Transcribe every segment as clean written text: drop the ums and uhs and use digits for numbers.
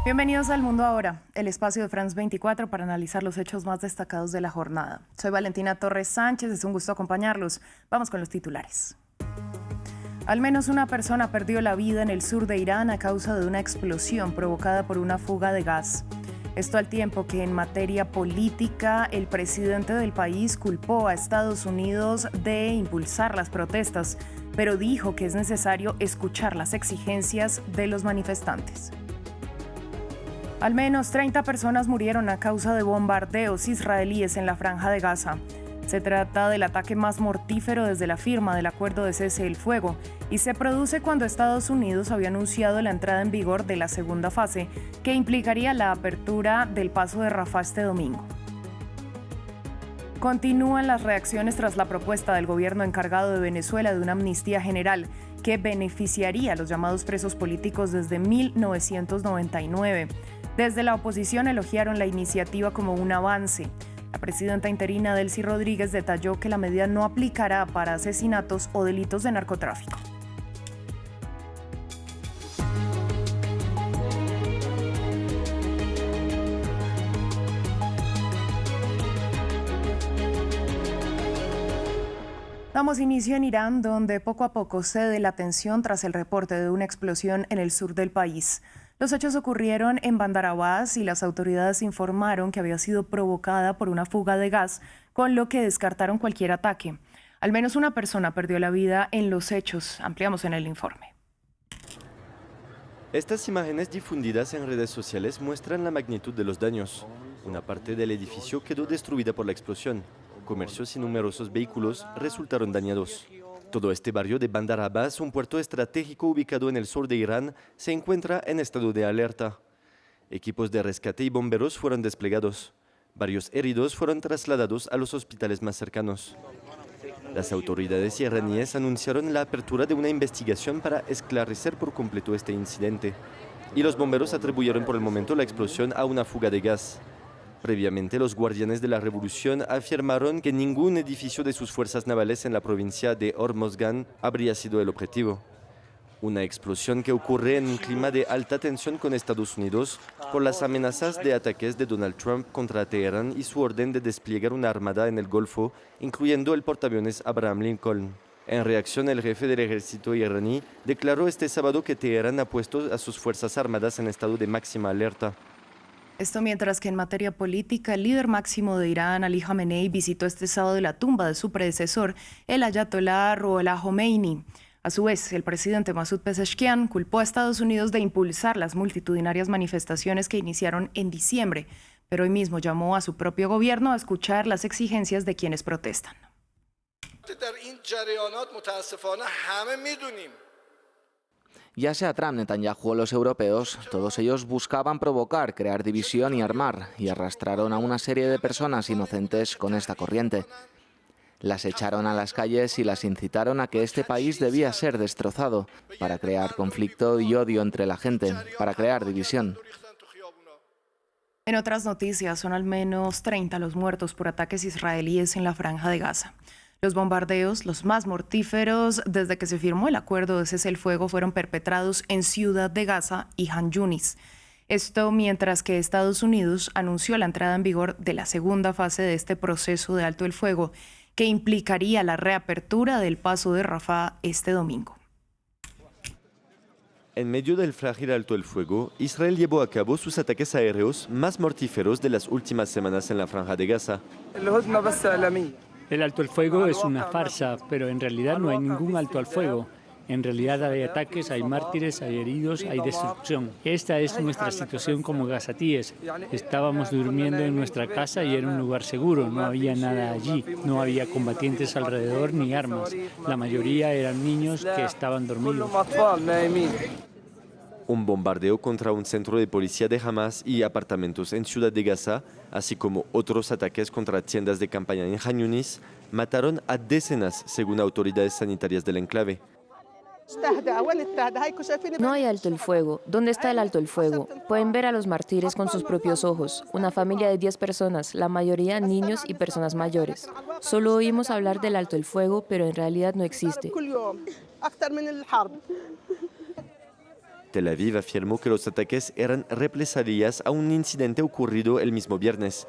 Bienvenidos al Mundo Ahora, el espacio de France 24 para analizar los hechos más destacados de la jornada. Soy Valentina Torres Sánchez, es un gusto acompañarlos. Vamos con los titulares. Al menos una persona perdió la vida en el sur de Irán a causa de una explosión provocada por una fuga de gas. Esto al tiempo que en materia política el presidente del país culpó a Estados Unidos de impulsar las protestas, pero dijo que es necesario escuchar las exigencias de los manifestantes. Al menos 30 personas murieron a causa de bombardeos israelíes en la Franja de Gaza. Se trata del ataque más mortífero desde la firma del acuerdo de cese del fuego y se produce cuando Estados Unidos había anunciado la entrada en vigor de la segunda fase, que implicaría la apertura del paso de Rafah este domingo. Continúan las reacciones tras la propuesta del gobierno encargado de Venezuela de una amnistía general que beneficiaría a los llamados presos políticos desde 1999. Desde la oposición elogiaron la iniciativa como un avance. La presidenta interina Delcy Rodríguez detalló que la medida no aplicará para asesinatos o delitos de narcotráfico. Damos inicio en Irán, donde poco a poco cede la tensión tras el reporte de una explosión en el sur del país. Los hechos ocurrieron en Bandar Abbas y las autoridades informaron que había sido provocada por una fuga de gas, con lo que descartaron cualquier ataque. Al menos una persona perdió la vida en los hechos. Ampliamos en el informe. Estas imágenes difundidas en redes sociales muestran la magnitud de los daños. Una parte del edificio quedó destruida por la explosión. Comercios y numerosos vehículos resultaron dañados. Todo este barrio de Bandar Abbas, un puerto estratégico ubicado en el sur de Irán, se encuentra en estado de alerta. Equipos de rescate y bomberos fueron desplegados. Varios heridos fueron trasladados a los hospitales más cercanos. Las autoridades iraníes anunciaron la apertura de una investigación para esclarecer por completo este incidente. Y los bomberos atribuyeron por el momento la explosión a una fuga de gas. Previamente, los guardianes de la revolución afirmaron que ningún edificio de sus fuerzas navales en la provincia de Hormozgan habría sido el objetivo. Una explosión que ocurre en un clima de alta tensión con Estados Unidos por las amenazas de ataques de Donald Trump contra Teherán y su orden de desplegar una armada en el Golfo, incluyendo el portaaviones Abraham Lincoln. En reacción, el jefe del ejército iraní declaró este sábado que Teherán ha puesto a sus fuerzas armadas en estado de máxima alerta. Esto mientras que en materia política, el líder máximo de Irán, Ali Khamenei, visitó este sábado la tumba de su predecesor, el ayatolá Ruhollah Khomeini. A su vez, el presidente Masoud Pezeshkian culpó a Estados Unidos de impulsar las multitudinarias manifestaciones que iniciaron en diciembre, pero hoy mismo llamó a su propio gobierno a escuchar las exigencias de quienes protestan. Ya sea Trump, Netanyahu o los europeos, todos ellos buscaban provocar, crear división y armar, y arrastraron a una serie de personas inocentes con esta corriente. Las echaron a las calles y las incitaron a que este país debía ser destrozado, para crear conflicto y odio entre la gente, para crear división. En otras noticias, son al menos 30 los muertos por ataques israelíes en la Franja de Gaza. Los bombardeos, los más mortíferos desde que se firmó el acuerdo de cese el fuego, fueron perpetrados en Ciudad de Gaza y Han Yunis. Esto mientras que Estados Unidos anunció la entrada en vigor de la segunda fase de este proceso de alto el fuego, que implicaría la reapertura del paso de Rafah este domingo. En medio del frágil alto el fuego, Israel llevó a cabo sus ataques aéreos más mortíferos de las últimas semanas en la Franja de Gaza. El alto el fuego es una farsa, pero en realidad no hay ningún alto al fuego. En realidad hay ataques, hay mártires, hay heridos, hay destrucción. Esta es nuestra situación como gazatíes. Estábamos durmiendo en nuestra casa y era un lugar seguro, no había nada allí, no había combatientes alrededor ni armas. La mayoría eran niños que estaban dormidos. Un bombardeo contra un centro de policía de Hamas y apartamentos en Ciudad de Gaza, así como otros ataques contra tiendas de campaña en Han Yunis, mataron a decenas, según autoridades sanitarias del enclave. No hay alto el fuego. ¿Dónde está el alto el fuego? Pueden ver a los mártires con sus propios ojos. Una familia de 10 personas, la mayoría niños y personas mayores. Solo oímos hablar del alto el fuego, pero en realidad no existe. Tel Aviv afirmó que los ataques eran represalias a un incidente ocurrido el mismo viernes,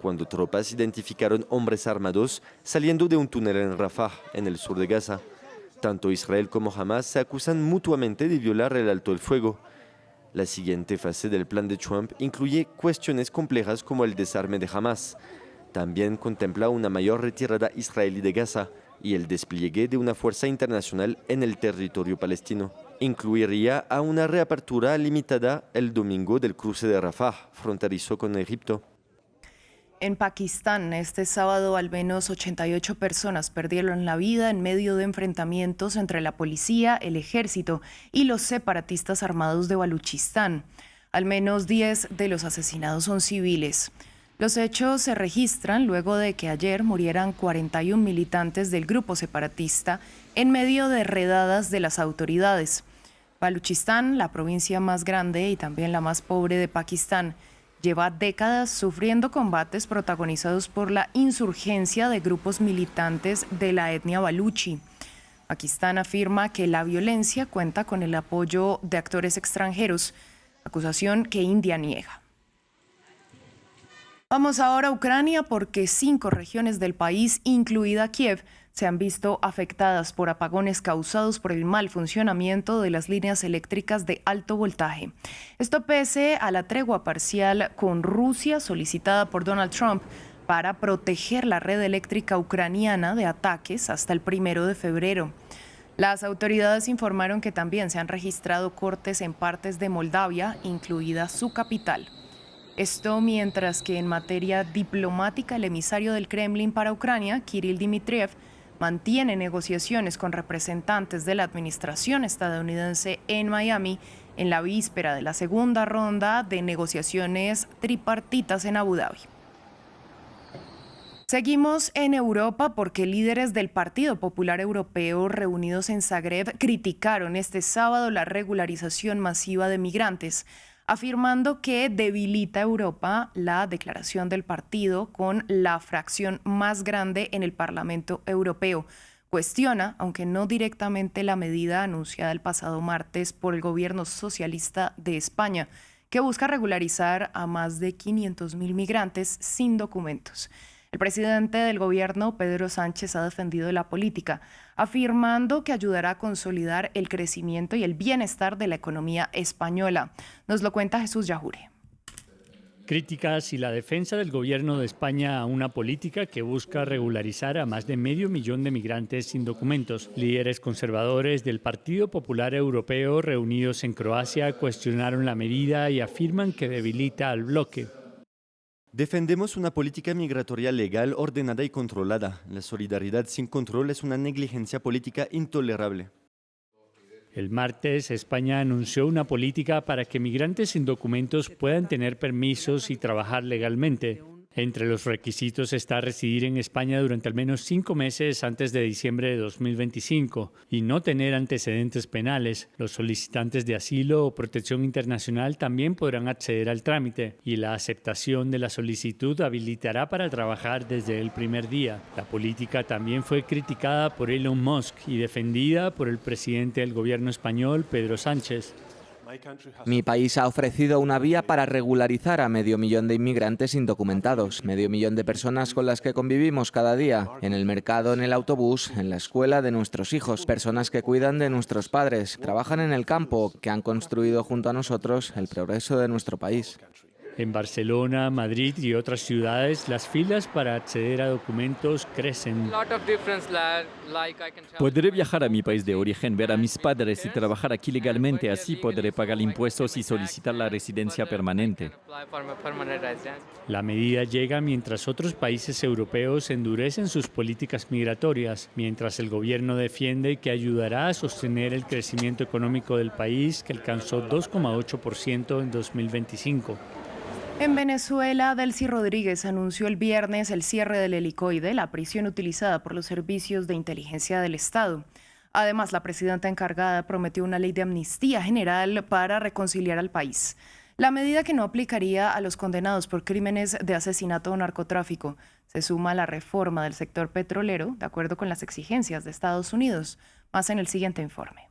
cuando tropas identificaron hombres armados saliendo de un túnel en Rafah, en el sur de Gaza. Tanto Israel como Hamas se acusan mutuamente de violar el alto el fuego. La siguiente fase del plan de Trump incluye cuestiones complejas como el desarme de Hamas. También contempla una mayor retirada israelí de Gaza y el despliegue de una fuerza internacional en el territorio palestino. Incluiría a una reapertura limitada el domingo del cruce de Rafah, fronterizo con Egipto. En Pakistán, este sábado, al menos 88 personas perdieron la vida en medio de enfrentamientos entre la policía, el ejército y los separatistas armados de Baluchistán. Al menos 10 de los asesinados son civiles. Los hechos se registran luego de que ayer murieran 41 militantes del grupo separatista en medio de redadas de las autoridades. Baluchistán, la provincia más grande y también la más pobre de Pakistán, lleva décadas sufriendo combates protagonizados por la insurgencia de grupos militantes de la etnia baluchi. Pakistán afirma que la violencia cuenta con el apoyo de actores extranjeros, acusación que India niega. Vamos ahora a Ucrania porque 5 regiones del país, incluida Kiev, se han visto afectadas por apagones causados por el mal funcionamiento de las líneas eléctricas de alto voltaje. Esto pese a la tregua parcial con Rusia solicitada por Donald Trump para proteger la red eléctrica ucraniana de ataques hasta el 1 de febrero. Las autoridades informaron que también se han registrado cortes en partes de Moldavia, incluida su capital. Esto mientras que en materia diplomática el emisario del Kremlin para Ucrania, Kirill Dmitriev, mantiene negociaciones con representantes de la administración estadounidense en Miami en la víspera de la segunda ronda de negociaciones tripartitas en Abu Dhabi. Seguimos en Europa porque líderes del Partido Popular Europeo reunidos en Zagreb criticaron este sábado la regularización masiva de migrantes, afirmando que debilita a Europa la declaración del partido con la fracción más grande en el Parlamento Europeo. Cuestiona, aunque no directamente, la medida anunciada el pasado martes por el gobierno socialista de España, que busca regularizar a más de 500.000 migrantes sin documentos. El presidente del gobierno, Pedro Sánchez, ha defendido la política, afirmando que ayudará a consolidar el crecimiento y el bienestar de la economía española. Nos lo cuenta Jesús Yajure. Críticas y la defensa del gobierno de España a una política que busca regularizar a más de 500.000 de migrantes sin documentos. Líderes conservadores del Partido Popular Europeo reunidos en Croacia cuestionaron la medida y afirman que debilita al bloque. Defendemos una política migratoria legal, ordenada y controlada. La solidaridad sin control es una negligencia política intolerable. El martes, España anunció una política para que migrantes sin documentos puedan tener permisos y trabajar legalmente. Entre los requisitos está residir en España durante al menos 5 meses antes de diciembre de 2025 y no tener antecedentes penales. Los solicitantes de asilo o protección internacional también podrán acceder al trámite y la aceptación de la solicitud habilitará para trabajar desde el primer día. La política también fue criticada por Elon Musk y defendida por el presidente del gobierno español, Pedro Sánchez. Mi país ha ofrecido una vía para regularizar a 500.000 de inmigrantes indocumentados, 500.000 de personas con las que convivimos cada día, en el mercado, en el autobús, en la escuela de nuestros hijos, personas que cuidan de nuestros padres, trabajan en el campo, que han construido junto a nosotros el progreso de nuestro país. En Barcelona, Madrid y otras ciudades, las filas para acceder a documentos crecen. Podré viajar a mi país de origen, ver a mis padres y trabajar aquí legalmente. Así podré pagar impuestos y solicitar la residencia permanente. La medida llega mientras otros países europeos endurecen sus políticas migratorias, mientras el gobierno defiende que ayudará a sostener el crecimiento económico del país, que alcanzó 2,8% en 2025. En Venezuela, Delcy Rodríguez anunció el viernes el cierre del Helicoide, la prisión utilizada por los servicios de inteligencia del Estado. Además, la presidenta encargada prometió una ley de amnistía general para reconciliar al país. La medida, que no aplicaría a los condenados por crímenes de asesinato o narcotráfico, se suma a la reforma del sector petrolero, de acuerdo con las exigencias de Estados Unidos. Más en el siguiente informe.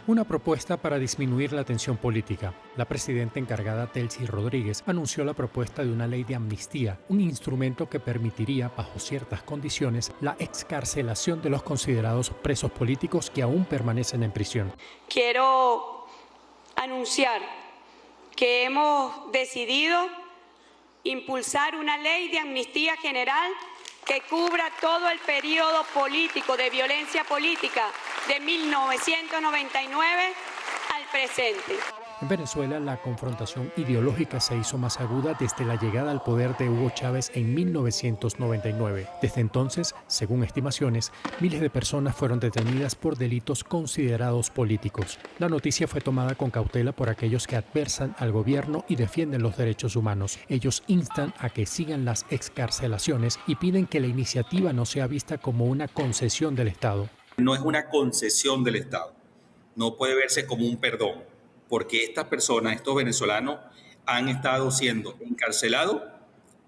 Una propuesta para disminuir la tensión política. La presidenta encargada Delcy Rodríguez anunció la propuesta de una ley de amnistía, un instrumento que permitiría, bajo ciertas condiciones, la excarcelación de los considerados presos políticos que aún permanecen en prisión. Quiero anunciar que hemos decidido impulsar una ley de amnistía general que cubra todo el periodo político de violencia política de 1999 al presente. En Venezuela, la confrontación ideológica se hizo más aguda desde la llegada al poder de Hugo Chávez en 1999. Desde entonces, según estimaciones, miles de personas fueron detenidas por delitos considerados políticos. La noticia fue tomada con cautela por aquellos que adversan al gobierno y defienden los derechos humanos. Ellos instan a que sigan las excarcelaciones y piden que la iniciativa no sea vista como una concesión del Estado. No es una concesión del Estado, no puede verse como un perdón, porque estas personas, estos venezolanos, han estado siendo encarcelados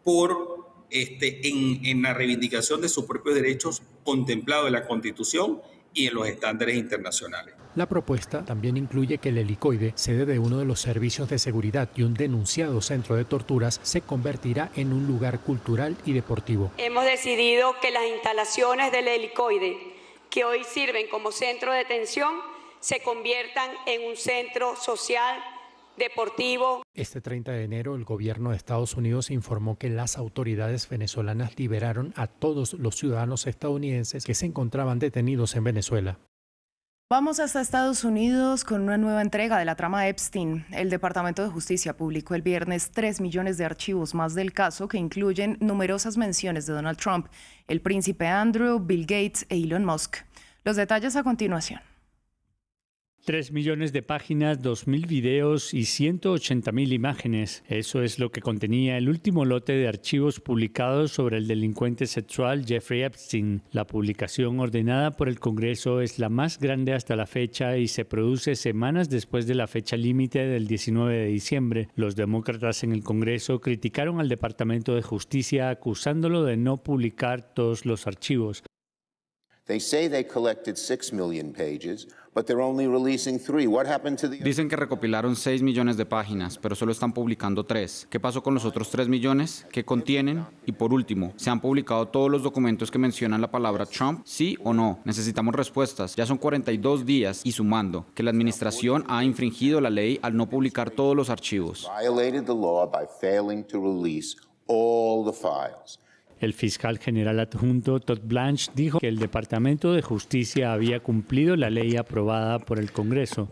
por en la reivindicación de sus propios derechos contemplados en la Constitución y en los estándares internacionales. La propuesta también incluye que el Helicoide, sede de uno de los servicios de seguridad y un denunciado centro de torturas, se convertirá en un lugar cultural y deportivo. Hemos decidido que las instalaciones del Helicoide, que hoy sirven como centro de detención, se conviertan en un centro social, deportivo. Este 30 de enero, el gobierno de Estados Unidos informó que las autoridades venezolanas liberaron a todos los ciudadanos estadounidenses que se encontraban detenidos en Venezuela. Vamos hasta Estados Unidos con una nueva entrega de la trama Epstein. El Departamento de Justicia publicó el viernes 3 millones de archivos más del caso que incluyen numerosas menciones de Donald Trump, el príncipe Andrew, Bill Gates e Elon Musk. Los detalles a continuación. 3 millones de páginas, 2.000 videos y 180.000 imágenes. Eso es lo que contenía el último lote de archivos publicados sobre el delincuente sexual Jeffrey Epstein. La publicación ordenada por el Congreso es la más grande hasta la fecha y se produce semanas después de la fecha límite del 19 de diciembre. Los demócratas en el Congreso criticaron al Departamento de Justicia acusándolo de no publicar todos los archivos. Dicen que recopilaron 6 millones de páginas, pero solo están publicando 3. ¿Qué pasó con los otros 3 millones? ¿Qué contienen? Y por último, ¿se han publicado todos los documentos que mencionan la palabra Trump? ¿Sí o no? Necesitamos respuestas. Ya son 42 días y sumando que la administración ha infringido la ley al no publicar todos los archivos. El fiscal general adjunto Todd Blanche dijo que el Departamento de Justicia había cumplido la ley aprobada por el Congreso.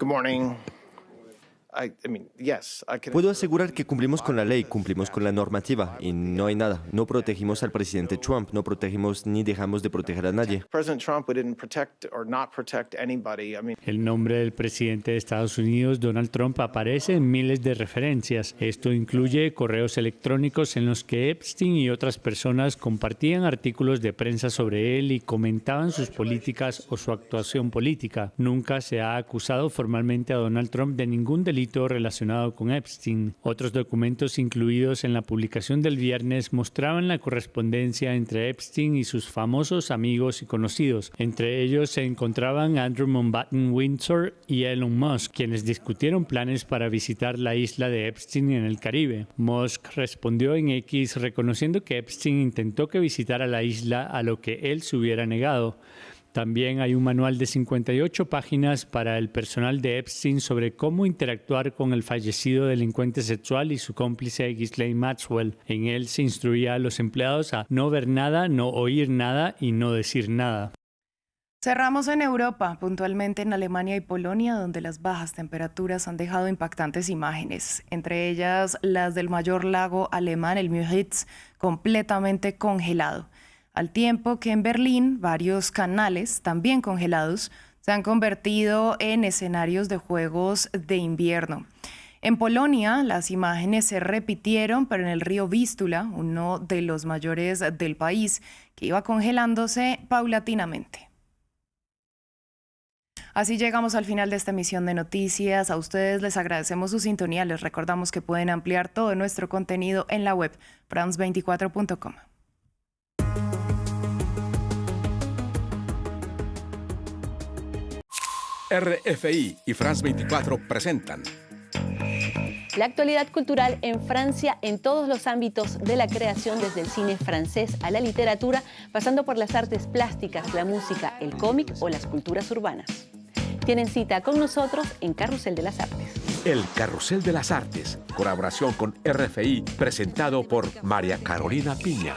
Puedo asegurar que cumplimos con la ley, cumplimos con la normativa y no hay nada. No protegimos al presidente Trump, no protegimos ni dejamos de proteger a nadie. El nombre del presidente de Estados Unidos, Donald Trump, aparece en miles de referencias. Esto incluye correos electrónicos en los que Epstein y otras personas compartían artículos de prensa sobre él y comentaban sus políticas o su actuación política. Nunca se ha acusado formalmente a Donald Trump de ningún delito relacionado con Epstein. Otros documentos incluidos en la publicación del viernes mostraban la correspondencia entre Epstein y sus famosos amigos y conocidos. Entre ellos se encontraban Andrew Mountbatten Windsor y Elon Musk, quienes discutieron planes para visitar la isla de Epstein en el Caribe. Musk respondió en X reconociendo que Epstein intentó que visitara la isla, a lo que él se hubiera negado. También hay un manual de 58 páginas para el personal de Epstein sobre cómo interactuar con el fallecido delincuente sexual y su cómplice Ghislaine Maxwell. En él se instruía a los empleados a no ver nada, no oír nada y no decir nada. Cerramos en Europa, puntualmente en Alemania y Polonia, donde las bajas temperaturas han dejado impactantes imágenes, entre ellas las del mayor lago alemán, el Müritz, completamente congelado. Al tiempo que en Berlín varios canales, también congelados, se han convertido en escenarios de juegos de invierno. En Polonia, las imágenes se repitieron, pero en el río Vístula, uno de los mayores del país, que iba congelándose paulatinamente. Así llegamos al final de esta emisión de noticias. A ustedes les agradecemos su sintonía. Les recordamos que pueden ampliar todo nuestro contenido en la web france24.com. RFI y France 24 presentan la actualidad cultural en Francia en todos los ámbitos de la creación, desde el cine francés a la literatura, pasando por las artes plásticas, la música, el cómic o las culturas urbanas. Tienen cita con nosotros en Carrusel de las Artes. El Carrusel de las Artes, colaboración con RFI, presentado por María Carolina Piña.